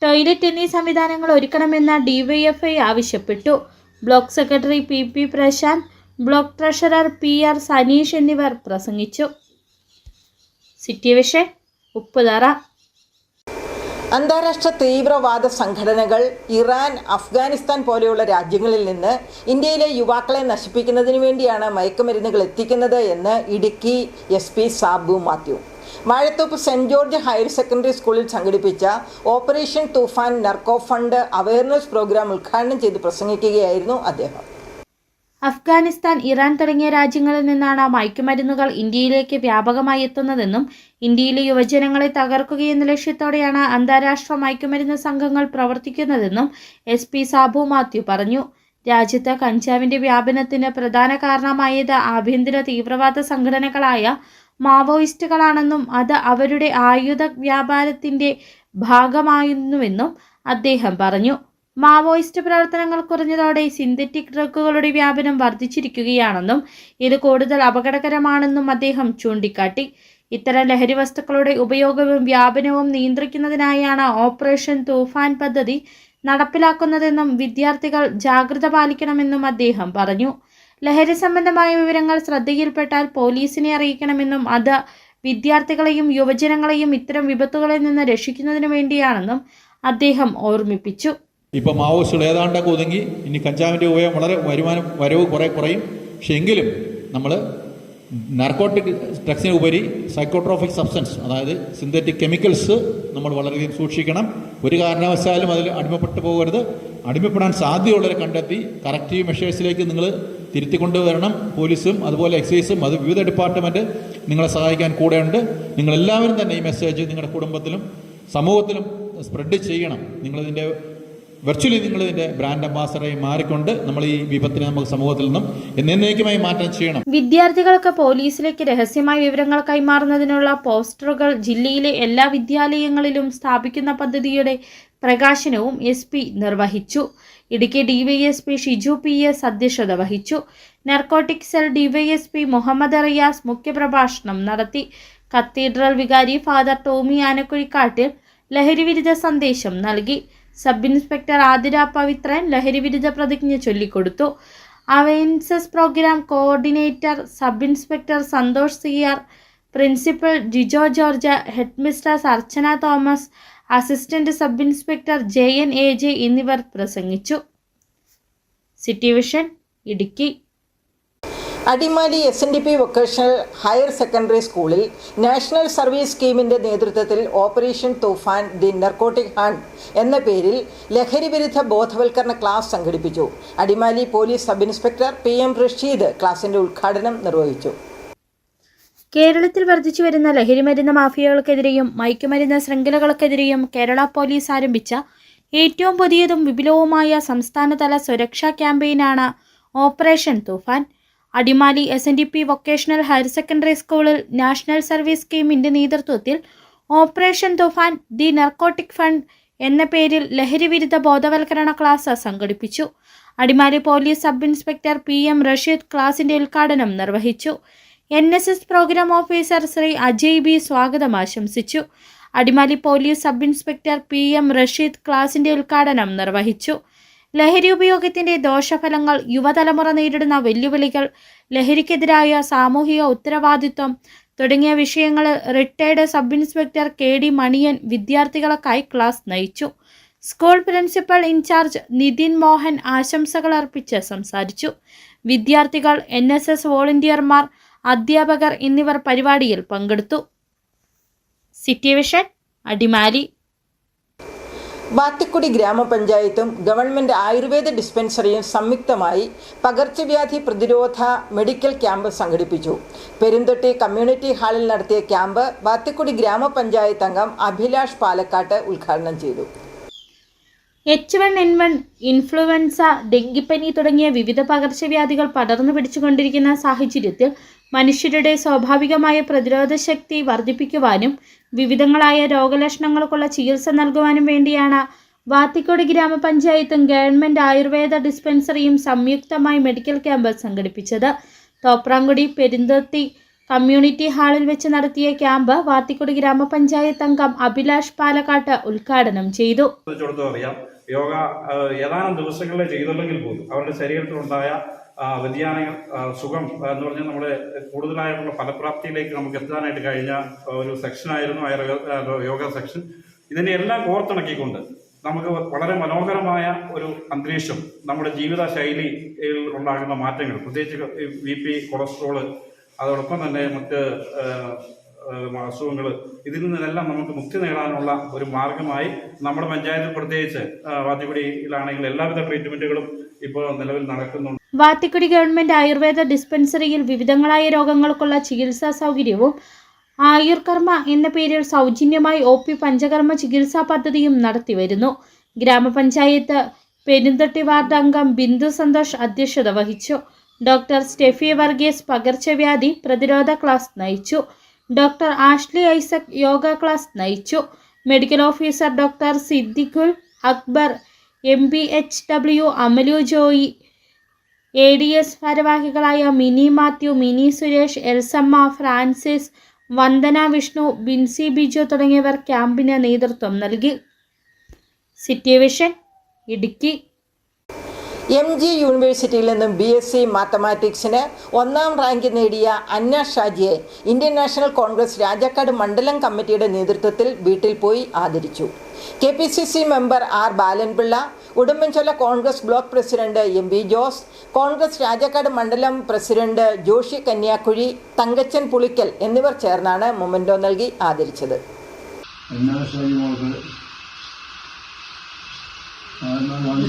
toilet എന്നീ സംവിധാനങ്ങൾ ഒരുക്കണമെന്ന് DYFI ആവശ്യപ്പെട്ടു. Block secretary PP Prasanth, block treasurer PR Saneesh എന്നിവർ പ്രസംഗിച്ചു. City vision Upputhara. അന്താരാഷ്ട്ര തീവ്രവാദ സംഘടനകൾ ഇറാൻ, അഫ്ഗാനിസ്ഥാൻ പോലെയുള്ള രാജ്യങ്ങളിൽ നിന്ന് ഇന്ത്യയിലെ യുവാക്കളെ നശിപ്പിക്കുന്നതിന് വേണ്ടിയാണ് മയക്കുമരുന്നുകൾ എത്തിക്കുന്നത് എന്ന് Idukki SP Sabu Mathew Vazhathoppu Saint George higher secondary സ്കൂളിൽ സംഘടിപ്പിച്ച operation Toofan narco fund awareness programme ഉദ്ഘാടനം ചെയ്ത് പ്രസംഗിക്കുകയായിരുന്നു അദ്ദേഹം. അഫ്ഗാനിസ്ഥാൻ, ഇറാൻ തുടങ്ങിയ രാജ്യങ്ങളിൽ നിന്നാണ് മയക്കുമരുന്നുകൾ ഇന്ത്യയിലേക്ക് വ്യാപകമായി എത്തുന്നതെന്നും ഇന്ത്യയിലെ യുവജനങ്ങളെ തകർക്കുകയെന്ന ലക്ഷ്യത്തോടെയാണ് അന്താരാഷ്ട്ര മയക്കുമരുന്ന് സംഘങ്ങൾ പ്രവർത്തിക്കുന്നതെന്നും SP സാബു മാത്യു പറഞ്ഞു. രാജ്യത്ത് കഞ്ചാവിന്റെ വ്യാപനത്തിന് പ്രധാന കാരണമായത് ആഭ്യന്തര തീവ്രവാദ സംഘടനകളായ മാവോയിസ്റ്റുകളാണെന്നും അത് അവരുടെ ആയുധ വ്യാപാരത്തിന്റെ ഭാഗമായിരുന്നുവെന്നും അദ്ദേഹം പറഞ്ഞു. മാവോയിസ്റ്റ് പ്രവർത്തനങ്ങൾ കുറഞ്ഞതോടെ സിന്തറ്റിക് ഡ്രഗുകളുടെ വ്യാപനം വർദ്ധിച്ചിരിക്കുകയാണെന്നും ഇത് കൂടുതൽ അപകടകരമാണെന്നും അദ്ദേഹം ചൂണ്ടിക്കാട്ടി. ഇത്തരം ലഹരി വസ്തുക്കളുടെ ഉപയോഗവും വ്യാപനവും നിയന്ത്രിക്കുന്നതിനായാണ് ഓപ്പറേഷൻ തൂഫാൻ പദ്ധതി നടപ്പിലാക്കുന്നതെന്നും വിദ്യാർത്ഥികൾ ജാഗ്രത പാലിക്കണമെന്നും അദ്ദേഹം പറഞ്ഞു. ലഹരി സംബന്ധമായ വിവരങ്ങൾ ശ്രദ്ധയിൽപ്പെട്ടാൽ പോലീസിനെ അറിയിക്കണമെന്നും അത് വിദ്യാർത്ഥികളെയും യുവജനങ്ങളെയും ഇത്തരം വിപത്തുകളിൽ നിന്ന് രക്ഷിക്കുന്നതിന് വേണ്ടിയാണെന്നും അദ്ദേഹം ഓർമ്മിപ്പിച്ചു. ഇപ്പോൾ മാവോയിസ്റ്റുകൾ ഏതാണ്ടൊക്കെ ഒതുങ്ങി, ഇനി കഞ്ചാവിൻ്റെ ഉപയോഗം വളരെ വരവ് കുറേ കുറയും. പക്ഷെ എങ്കിലും നമ്മൾ നാർക്കോട്ടിക് ഡ്രഗ്സിന് ഉപരി സൈക്കോട്രോഫിക് സബ്സ്റ്റൻസ്, അതായത് സിന്തറ്റിക് കെമിക്കൽസ് നമ്മൾ വളരെയധികം സൂക്ഷിക്കണം. ഒരു കാരണവശാലും അതിൽ അടിമപ്പെട്ടു പോകരുത്. അടിമപ്പെടാൻ സാധ്യതയുള്ളവരെ കണ്ടെത്തി കറക്റ്റീവ് മെഷേഴ്സിലേക്ക് നിങ്ങൾ തിരുത്തിക്കൊണ്ടുവരണം. പോലീസും അതുപോലെ എക്സൈസും, അത് വിവിധ ഡിപ്പാർട്ട്മെൻറ്റ് നിങ്ങളെ സഹായിക്കാൻ കൂടെയുണ്ട്. നിങ്ങളെല്ലാവരും തന്നെ ഈ മെസ്സേജ് നിങ്ങളുടെ കുടുംബത്തിലും സമൂഹത്തിലും സ്പ്രെഡ് ചെയ്യണം. നിങ്ങളിതിൻ്റെ വെർച്വലി നിങ്ങളിതിൻ്റെ ബ്രാൻഡ് അംബാസഡറായി മാറിക്കൊണ്ട് നമ്മൾ ഈ വിപത്തിനെ നമുക്ക് സമൂഹത്തിൽ നിന്നും എന്നേക്കുമായി മാറ്റം ചെയ്യണം. വിദ്യാർത്ഥികൾക്ക് പോലീസിലേക്ക് രഹസ്യമായ വിവരങ്ങൾ കൈമാറുന്നതിനുള്ള പോസ്റ്ററുകൾ ജില്ലയിലെ എല്ലാ വിദ്യാലയങ്ങളിലും സ്ഥാപിക്കുന്ന പദ്ധതിയുടെ പ്രകാശനവും SP നിർവഹിച്ചു. ഇടുക്കി DYSP ഷിജു PS അധ്യക്ഷത വഹിച്ചു. Narcotic cell DYSP Muhammad Riyas മുഖ്യപ്രഭാഷണം നടത്തി. കത്തീഡ്രൽ വികാരി ഫാദർ ടോമി ആനക്കുഴിക്കാട്ടിൽ ലഹരിവിരുദ്ധ സന്ദേശം നൽകി. സബ് ഇൻസ്പെക്ടർ ആതിര പവിത്രൻ ലഹരിവിരുദ്ധ പ്രതിജ്ഞ ചൊല്ലിക്കൊടുത്തു. Awareness programme coordinator sub inspector Santhosh CR, principal Jijo George, head mistress Archana Thomas, assistant sub inspector JN AJ എന്നിവർ പ്രസംഗിച്ചു. City vision Idukki. Adimali SNDP vocational higher secondary സ്കൂളിൽ നാഷണൽ സർവീസ് സ്കീമിന്റെ നേതൃത്വത്തിൽ operation Toofan the narcotic hunt എന്ന പേരിൽ ലഹരി വിരുദ്ധ ബോധവൽക്കരണ ക്ലാസ് സംഘടിപ്പിച്ചു. Adimali police sub inspector PM Rasheed ക്ലാസിന്റെ ഉദ്ഘാടനം നിർവഹിച്ചു. കേരളത്തിൽ വർദ്ധിച്ചു വരുന്ന ലഹരിമരുന്ന് മാഫിയകൾക്കെതിരെയും മയക്കുമരുന്ന് ശൃംഖലകൾക്കെതിരെയും കേരള പോലീസ് ആരംഭിച്ച ഏറ്റവും പുതിയതും വിപുലവുമായ സംസ്ഥാനതല സുരക്ഷാ ക്യാമ്പയിനാണ് operation Toofan. Adimali SNDP vocational higher secondary സ്കൂളിൽ നാഷണൽ സർവീസ് സ്കീമിന്റെ നേതൃത്വത്തിൽ operation Toofan the narcotic fund എന്ന പേരിൽ ലഹരിവിരുദ്ധ ബോധവൽക്കരണ ക്ലാസ് സംഘടിപ്പിച്ചു. Adimali police sub inspector PM Rasheed ക്ലാസിന്റെ ഉദ്ഘാടനം നിർവഹിച്ചു. NSS programme officer Shri Ajay B സ്വാഗതം ആശംസിച്ചു. Adimali police sub inspector PM Rasheed ക്ലാസിന്റെ ഉദ്ഘാടനം നിർവഹിച്ചു. ലഹരി ഉപയോഗത്തിന്റെ ദോഷഫലങ്ങൾ, യുവതലമുറ നേരിടുന്ന വെല്ലുവിളികൾ, ലഹരിക്കെതിരായ സാമൂഹിക ഉത്തരവാദിത്വം തുടങ്ങിയ വിഷയങ്ങൾ retired sub inspector KD Maniyan വിദ്യാർത്ഥികൾക്കായി ക്ലാസ് നയിച്ചു. School principal in charge Nithin Mohan ആശംസകൾ അർപ്പിച്ച് സംസാരിച്ചു. വിദ്യാർത്ഥികൾ, NSS വോളണ്ടിയർമാർ, അധ്യാപകർ എന്നിവർ പരിപാടിയിൽ പങ്കെടുത്തു. City vision Adimali. വാത്തിക്കുടി ഗ്രാമപഞ്ചായത്തും ഗവൺമെന്റ് ആയുർവേദ ഡിസ്പെൻസറിയും സംയുക്തമായി പകർച്ചവ്യാധി പ്രതിരോധ മെഡിക്കൽ ക്യാമ്പ് സംഘടിപ്പിച്ചു. പെരുന്തൊട്ടി കമ്മ്യൂണിറ്റി ഹാളിൽ നടത്തിയ ക്യാമ്പ് വാത്തിക്കുടി ഗ്രാമപഞ്ചായത്ത് അംഗം അഭിലാഷ് പാലക്കാട്ട് ഉദ്ഘാടനം ചെയ്തു. H1N1, ഇൻഫ്ലുവൻസ, ഡെങ്കിപ്പനി തുടങ്ങിയ വിവിധ പകർച്ചവ്യാധികൾ പടർന്നു പിടിച്ചുകൊണ്ടിരിക്കുന്ന സാഹചര്യത്തിൽ മനുഷ്യരുടെ സ്വാഭാവികമായ പ്രതിരോധ ശക്തി വർദ്ധിപ്പിക്കുവാനും വിവിധങ്ങളായ രോഗലക്ഷണങ്ങൾക്കുള്ള ചികിത്സ നൽകുവാനും വേണ്ടിയാണ് വാത്തിക്കോട് ഗ്രാമപഞ്ചായത്തും ഗവൺമെന്റ് ആയുർവേദ ഡിസ്പെൻസറിയും സംയുക്തമായി മെഡിക്കൽ ക്യാമ്പ് സംഘടിപ്പിച്ചത്. തോപ്രാംകുടി പെരുന്തൊട്ടി കമ്മ്യൂണിറ്റി ഹാളിൽ വെച്ച് നടത്തിയ ക്യാമ്പ് വാത്തിക്കുടി ഗ്രാമപഞ്ചായത്ത് അംഗം അഭിലാഷ് പാലക്കാട്ട് ഉദ്ഘാടനം ചെയ്തു. യോഗ ഏതാനും ദിവസങ്ങളിലെ ചെയ്തുള്ളെങ്കിൽ പോലും അവരുടെ ശരീരത്തിലുണ്ടായ വ്യതിയാനങ്ങൾ സുഖം എന്ന് പറഞ്ഞാൽ നമ്മുടെ കൂടുതലായിട്ടുള്ള ഫലപ്രാപ്തിയിലേക്ക് നമുക്ക് എത്താനായിട്ട് കഴിഞ്ഞ ഒരു സെക്ഷനായിരുന്നു യോഗ സെക്ഷൻ. ഇതിൻ്റെ എല്ലാം കോർത്തിണക്കിക്കൊണ്ട് നമുക്ക് വളരെ മനോഹരമായ ഒരു അന്തരീക്ഷം, നമ്മുടെ ജീവിത ശൈലിയിൽ ഉണ്ടാകുന്ന മാറ്റങ്ങൾ, പ്രത്യേകിച്ച് BP, കൊളസ്ട്രോള്, അതോടൊപ്പം തന്നെ മറ്റ് അസുഖങ്ങൾ, ഇതിൽ നിന്നെല്ലാം നമുക്ക് മുക്തി നേടാനുള്ള ഒരു മാർഗമായി നമ്മുടെ പഞ്ചായത്തിൽ, പ്രത്യേകിച്ച് വാത്തിക്കുടിയിലാണെങ്കിൽ എല്ലാവിധ ട്രീറ്റ്മെന്റുകളും ഇപ്പോൾ നിലവിൽ നടക്കുന്നുണ്ട്. വാത്തിക്കുടി ഗവൺമെന്റ് ആയുർവേദ ഡിസ്പെൻസറിയിൽ വിവിധങ്ങളായ രോഗങ്ങൾക്കുള്ള ചികിത്സാ സൗകര്യവും ആയുർകർമ്മ എന്ന പേരിൽ സൗജന്യമായി OP പഞ്ചകർമ്മ ചികിത്സാ പദ്ധതിയും നടത്തിവരുന്നു. ഗ്രാമപഞ്ചായത്ത് പെരുന്തട്ടി വാർഡ് അംഗം ബിന്ദു സന്തോഷ് അധ്യക്ഷത വഹിച്ചു. ഡോക്ടർ സ്റ്റെഫി വർഗീസ് പകർച്ചവ്യാധി പ്രതിരോധ ക്ലാസ് നയിച്ചു. Doctor Ashley Isaac yoga class നയിച്ചു. Medical officer doctor Siddiqul Akbar, MBHW Amalu Joy, ADS ഭാരവാഹികളായ മിനി മാത്യു, മിനി സുരേഷ്, എൽസമ്മ, ഫ്രാൻസിസ്, വന്ദന വിഷ്ണു, ബിൻസി ബിജു തുടങ്ങിയവർ ക്യാമ്പിന് നേതൃത്വം നൽകി. City vision, Idukki. MG യൂണിവേഴ്സിറ്റിയിൽ നിന്നും BSc മാത്തമാറ്റിക്സിന് 1ാം റാങ്ക് നേടിയ അന്ന ഷാജിയെ ഇന്ത്യൻ നാഷണൽ കോൺഗ്രസ് രാജാക്കാട് മണ്ഡലം കമ്മിറ്റിയുടെ നേതൃത്വത്തിൽ വീട്ടിൽ പോയി ആദരിച്ചു. KPCC member R Balan Pillai, Udumbanchola Congress block president MB Jose, Congress Rajakkad മണ്ഡലം പ്രസിഡന്റ് ജോഷി കന്യാക്കുഴി, തങ്കച്ചൻ പുളിക്കൽ എന്നിവർ ചേർന്നാണ് മൊമെന്റോ നൽകി ആദരിച്ചത്.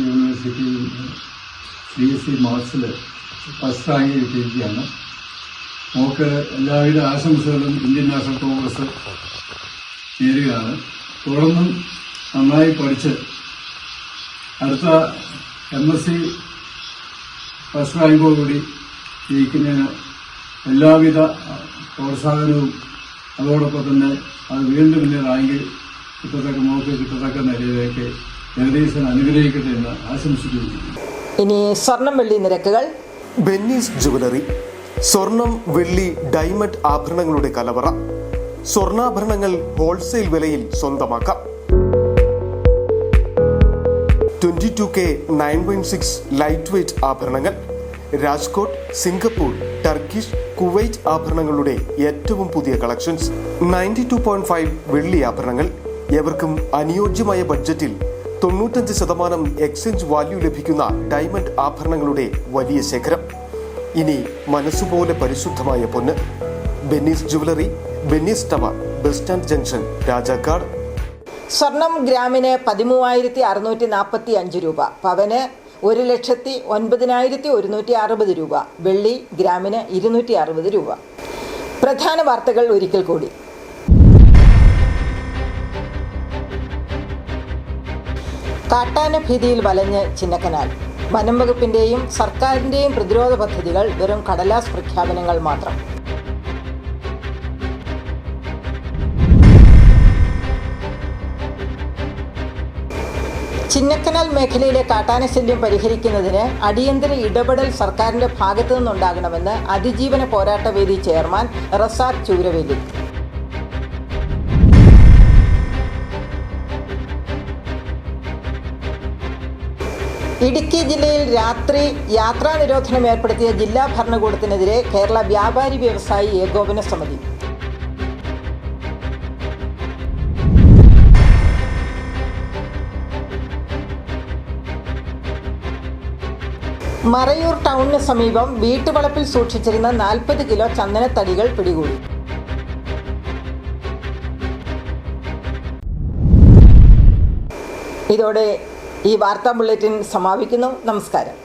യൂണിവേഴ്സിറ്റിയിൽ BSc മാത്സിൽ ഫസ്റ്റ് റാങ്ക് കിട്ടിയിരിക്കുകയാണ്. നമുക്ക് എല്ലാവിധ ആശംസകളും ഇന്ത്യൻ നാഷണൽ കോൺഗ്രസ് നേരുകയാണ്. തുടർന്നും നന്നായി പഠിച്ച് അടുത്ത MSc ഫസ്റ്റ് റാങ്കോടുകൂടി ജയിക്കുന്നതിന് എല്ലാവിധ പ്രോത്സാഹനവും, അതോടൊപ്പം തന്നെ അത് വീണ്ടും വലിയ റാങ്ക് കിട്ടത്തക്ക നിലയിലേക്ക് ജഗദീശൻ അനുഗ്രഹിക്കട്ടെ എന്ന് ആശംസിക്കുന്നു. ഇനി സ്വർണം വെള്ളി നിരക്കുകൾ. ബെന്നീസ് ജുവലറി, സ്വർണം, വെള്ളി, ഡയമണ്ട് ആഭരണങ്ങളുടെ കലവറ. സ്വർണ്ണാഭരണങ്ങൾ ഹോൾസെയിൽ വിലയിൽ സ്വന്തമാക്കാം. 22K 916 ലൈറ്റ് വെയ്റ്റ് ആഭരണങ്ങൾ. രാജ്കോട്ട്, സിംഗപ്പൂർ, ടർക്കിഷ്, കുവൈറ്റ് ആഭരണങ്ങളുടെ ഏറ്റവും പുതിയ കളക്ഷൻസ്. 92.5 വെള്ളി ആഭരണങ്ങൾ. എവർക്കും അനുയോജ്യമായ ബഡ്ജറ്റിൽ 95% എക്സ്ചേഞ്ച് വാല്യൂ ലഭിക്കുന്ന ഡയമണ്ട് ആഭരണങ്ങളുടെ വലിയ ശേഖരം. ഇനി മനസ്സുപോലെ പരിശുദ്ധമായ പൊന്ന്. Benny's jewellery, Benny's tower, bus stand junction, Rajakkad. സ്വർണം ഗ്രാമിന് 13,645 രൂപ, പവന് 1,09,160 രൂപ, വെള്ളി ഗ്രാമിന് 260 രൂപ. പ്രധാന വാർത്തകൾ ഒരിക്കൽ കൂടി. കാട്ടാന ഭീതിയിൽ വലഞ്ഞ് ചിന്നക്കനാൽ. വനം വകുപ്പിന്റെയും സർക്കാരിന്റെയും പ്രതിരോധ പദ്ധതികൾ വെറും കടലാസ് പ്രഖ്യാപനങ്ങൾ മാത്രം. ചിന്നക്കനാൽ മേഖലയിലെ കാട്ടാന ശല്യം പരിഹരിക്കുന്നതിന് അടിയന്തര ഇടപെടൽ സർക്കാരിന്റെ ഭാഗത്തു നിന്നുണ്ടാകണമെന്ന് അതിജീവന പോരാട്ടവേദി ചെയർമാൻ റസാഖ് ചൂരവേലി. ഇടുക്കി ജില്ലയിൽ രാത്രി യാത്രാ നിരോധനം ഏർപ്പെടുത്തിയ ജില്ലാ ഭരണകൂടത്തിനെതിരെ കേരള വ്യാപാരി വ്യവസായി ഏകോപന സമിതി. മറയൂർ ടൗണിന് സമീപം വീട്ടുവളപ്പിൽ സൂക്ഷിച്ചിരുന്ന 40 കിലോ ചന്ദനത്തടികൾ പിടികൂടി. ഇതോടെ ഈ വാർത്താ ബുള്ളറ്റിൻ സമാപിക്കുന്നു. നമസ്കാരം.